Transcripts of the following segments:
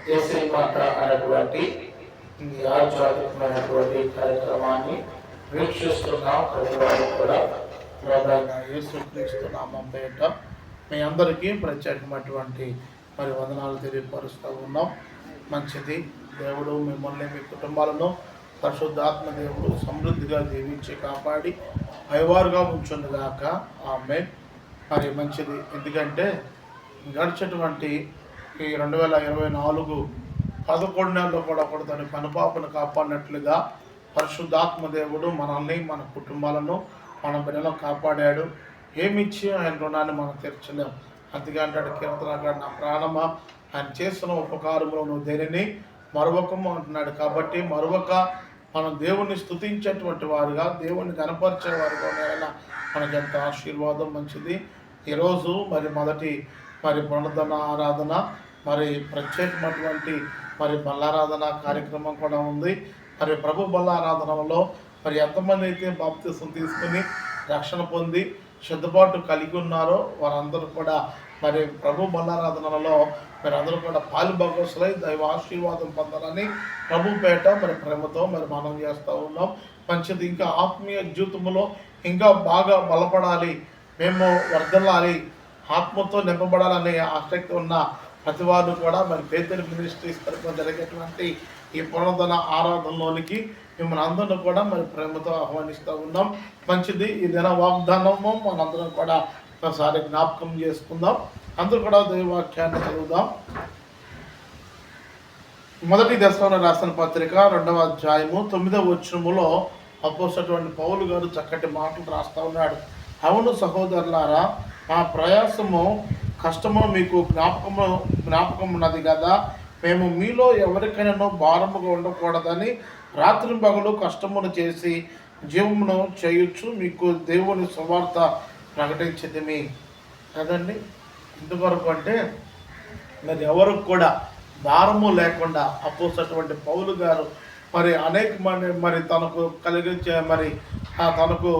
జయశ్రీ మాత అనేటువంటి ఈ ఆధ్యాత్మికమైనటువంటి కార్యక్రమాన్ని వీక్షిస్తున్న ప్రతి వారు కూడా యేసుక్రీస్తు నామం పేట మీ అందరికీ ప్రత్యేకమైనటువంటి వందనాలు తెలియపరుస్తూ ఉన్నాం. మంచిది. దేవుడు మిమ్మల్ని మీ కుటుంబాలను పరిశుద్ధాత్మ దేవుడు సమృద్ధిగా దీవించి కాపాడి పైవారుగా ఉంచుండగాక. ఆమేన్. మంచిది. ఎందుకంటే గడిచేటువంటి ఈ 2024 11 నెలల్లో కూడా తన కనుపాపను కాపాడినట్లుగా పరిశుద్ధాత్మ దేవుడు మనల్ని, మన కుటుంబాలను, మన బిడ్డలను కాపాడాడు. ఏమిచ్చి ఆయన రుణాన్ని మనం తీర్చలేం. అందుకే అంటాడు కీర్తనకారుడు, నా ప్రాణమా ఆయన చేసిన ఉపకారంలో నువ్వు దేనిని మరొకము అంటున్నాడు. కాబట్టి మరొక మనం దేవుణ్ణి స్తుతించేటువంటి వారుగా, దేవుణ్ణి కనపరిచేవారుగా ఉన్నారైనా మనకి ఎంత ఆశీర్వాదం. మంచిది. ఈరోజు మొదటి పునరుద్ధరణ ఆరాధన, ప్రత్యేకమైనటువంటి బల్లారాధన కార్యక్రమం కూడా ఉంది. ప్రభు బల్లారాధనలో ఎంతమంది అయితే బాప్తిసం తీసుకుని రక్షణ పొంది సిద్ధపాటు కలిగి ఉన్నారో వారందరూ కూడా ప్రభు బల్లారాధనలో అందరూ కూడా పాలు భాగస్సులై దైవ ఆశీర్వాదం పొందాలని ప్రభు పేట ప్రేమతో మనం చేస్తూ ఉన్నాం. మంచిది. ఇంకా ఆత్మీయ జీవితంలో ఇంకా బాగా బలపడాలి, మేము వర్ధిల్లాలి, ఆత్మతో నింపబడాలనే ఆసక్తి ఉన్న ప్రతి వారు కూడా పేతురు మినిస్ట్రీస్ తరఫున జరిగేటువంటి ఈ పునరుద్ధరణ ఆరాధనలోనికి మిమ్మల్ని అందరూ కూడా ప్రేమతో ఆహ్వానిస్తూ ఉన్నాం. మంచిది. ఈ దిన వాగ్దానము మనందరం కూడా ఒకసారి జ్ఞాపకం చేసుకుందాం. అందరూ కూడా దైవవాక్యాన్ని చదువుదాం. మొదటి దశలో రాసిన పత్రిక 2వ అధ్యాయము 9వ వచనములో అపోస్తలుడైన పౌలు గారు చక్కటి మాటలు రాస్తూ ఉన్నాడు. అవును సహోదరులారా, మా ప్రయాసము కష్టము మీకు జ్ఞాపకం ఉన్నది కదా. మేము మీలో ఎవరికైనా భారముగా ఉండకూడదని రాత్రి పగలు కష్టమును చేసి జీవమును చేయొచ్చు మీకు దేవుని సువార్త ప్రకటించింది కదండి. ఇంతవరకు అంటే ఎవరికి కూడా భారము లేకుండా అపోస్తలుడైన పౌలు గారు అనేక మంది తనకు కలిగించే తనకు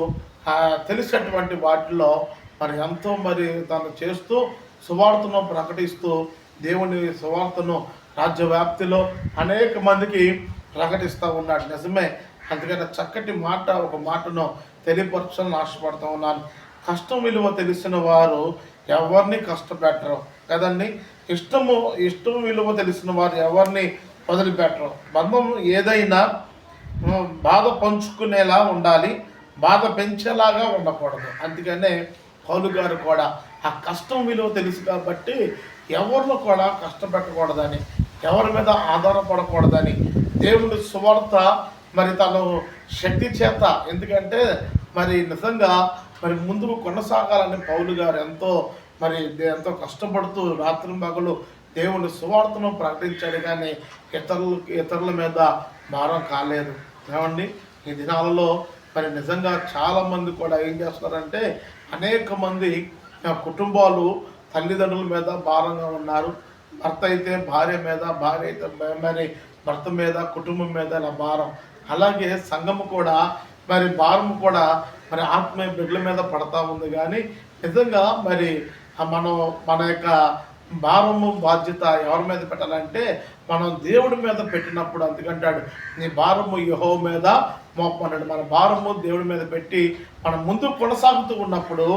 తెలిసినటువంటి వాటిలో ఎంతో తను చేస్తూ సువార్తను ప్రకటిస్తూ దేవుని సువార్తను రాజ్యవ్యాప్తిలో అనేక మందికి ప్రకటిస్తూ ఉన్నాడు. నిజమే. అందుకని చక్కటి ఒక మాటను తెలియపరచాలని ఆశపడుతూ ఉన్నాను. కష్టం విలువ తెలిసిన వారు ఎవరిని కష్టపెట్టరు కదండి. ఇష్టం విలువ తెలిసిన వారు ఎవరిని వదిలిపెట్టరు. బంధం ఏదైనా బాధ పంచుకునేలా ఉండాలి, బాధ పెంచేలాగా ఉండకూడదు. అందుకనే పౌలు గారు కూడా ఆ కష్టం విలువ తెలుసు కాబట్టి ఎవరిలో కూడా కష్టపెట్టకూడదని, ఎవరి మీద ఆధారపడకూడదని దేవుడి సువార్త తను శక్తి చేత, ఎందుకంటే నిజంగా ముందుకు కొనసాగాలని పౌలు గారు ఎంతో కష్టపడుతూ రాత్రి పగలు దేవుని సువార్తను ప్రకటించాడు. కానీ ఇతరుల మీద భారం కాలేదు. ఏమండి, ఈ దినాలలో నిజంగా చాలామంది కూడా ఏం చేస్తున్నారంటే అనేక మంది కుటుంబాలు తల్లిదండ్రుల మీద భారంగా ఉన్నారు. భర్త అయితే భార్య మీద, భార్య అయితే భర్త మీద, కుటుంబం మీద ఇలా భారం. అలాగే సంఘము కూడా భారం కూడా ఆత్మీయ బిడ్డల మీద పడతా ఉంది. కానీ నిజంగా మనం మన యొక్క భారము బాధ్యత ఎవరి మీద పెట్టాలంటే మనం దేవుడి మీద పెట్టినప్పుడు. అందుకంటాడు, నీ భారము యెహోవా మీద మోపమన్నాడు. మన భారము దేవుడి మీద పెట్టి మనం ముందుకు కొనసాగుతూ ఉన్నప్పుడు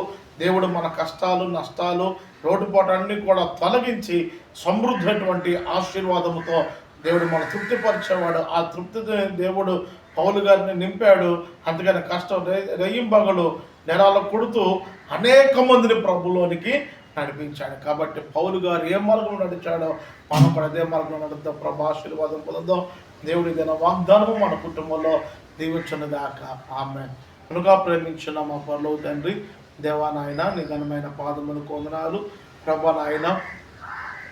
దేవుడు మన కష్టాలు, నష్టాలు, లోటుపాటన్నీ కూడా తొలగించి సమృద్ధమైనటువంటి ఆశీర్వాదముతో దేవుడు మన తృప్తిపరిచేవాడు. ఆ తృప్తి దేవుడు పౌలు గారిని నింపాడు. అందుకని కష్టం రెయ్యింబగలు నెరాలు కొడుతూ అనేక మందిని ప్రభులోనికి నడిపించాడు. కాబట్టి పౌలు గారు ఏ మార్గంలో నడిచాడో మనం కూడా అదే మార్గంలో నడుద్దాం. ప్రభు ఆశీర్వాదం పొందుదాం. దేవుడి దిన వాగ్దానము మన కుటుంబంలో దీవించున్నదాకా. ఆమేన్. కనుక ప్రేమించిన మా పరలోక తండ్రి, దేవా నాయన, నీ ఘనమైన పాదములకు వందనాలు. ప్రభా నాయన,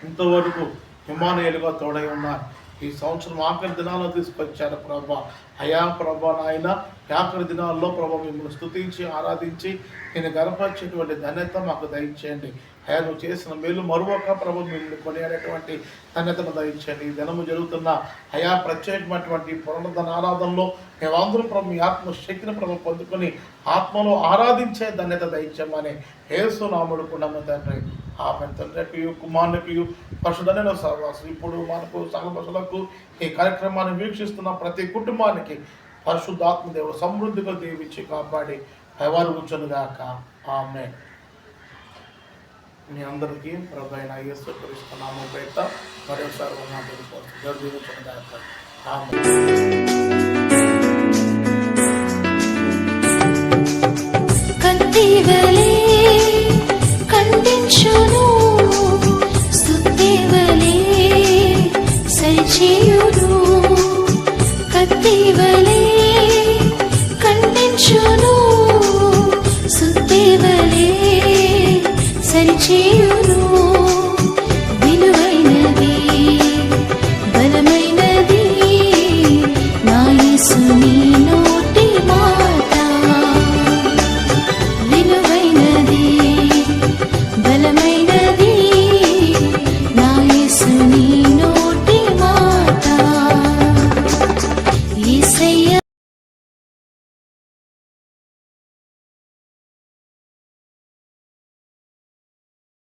ఇంతవరకు ఇమ్మానుయేలుగా తోడై ఉన్నారు. ఈ సంవత్సరం ఆఖరి దినాల్లో తీసుకొచ్చారు ప్రభా. అయా ప్రభా నాయన, ఆఖరి దినాల్లో ప్రభా మిమ్మల్ని స్తుతించి ఆరాధించి నేను గర్వపరిచేటువంటి ధన్యత మాకు దయచేయండి. అయా నువ్వు చేసిన మేలు మరొక ప్రభు మిమ్మల్ని కొనియాడేటువంటి ధన్యతను దయచేయండి. ఈ దినము జరుగుతున్న అయా ప్రత్యేకమైనటువంటి పునరుద్ధరణ ఆరాధనలో మేమందరం ప్రభు మీ ఆత్మ శక్తిని ప్రభు పొందుకొని ఆత్మలో ఆరాధించే ధన్యత దయచేయమని యేసు నామములో కున్నమ తండ్రి. ఆమె తండ్రికి కుమారునికి పరిశుద్ధమైన సహవాసం ఇప్పుడు మనకు సకల ఈ కార్యక్రమాన్ని వీక్షిస్తున్న ప్రతి కుటుంబానికి పరిశుద్ధాత్మ దేవుడు సమృద్ధిగా దీవించి కాపాడి వారు ఉంచునుగాక. ఆమేన్. మీ అందరికీ ప్రభు అయిన యేసు క్రీస్తు నామమున పేరిట మరొకసారి వందనాలు తెలుపుతున్నాను. దీవించునుగాక. ఆమేన్. కత్తివలే ఖండించును, స్తుతివలే సరిచేయును. కత్తివలే ఖండించును, స్తుతివలే సరిచేయును. విలువైనది బలమైనది నా యేసుని నోటి మాట. విలువైనది బలమైన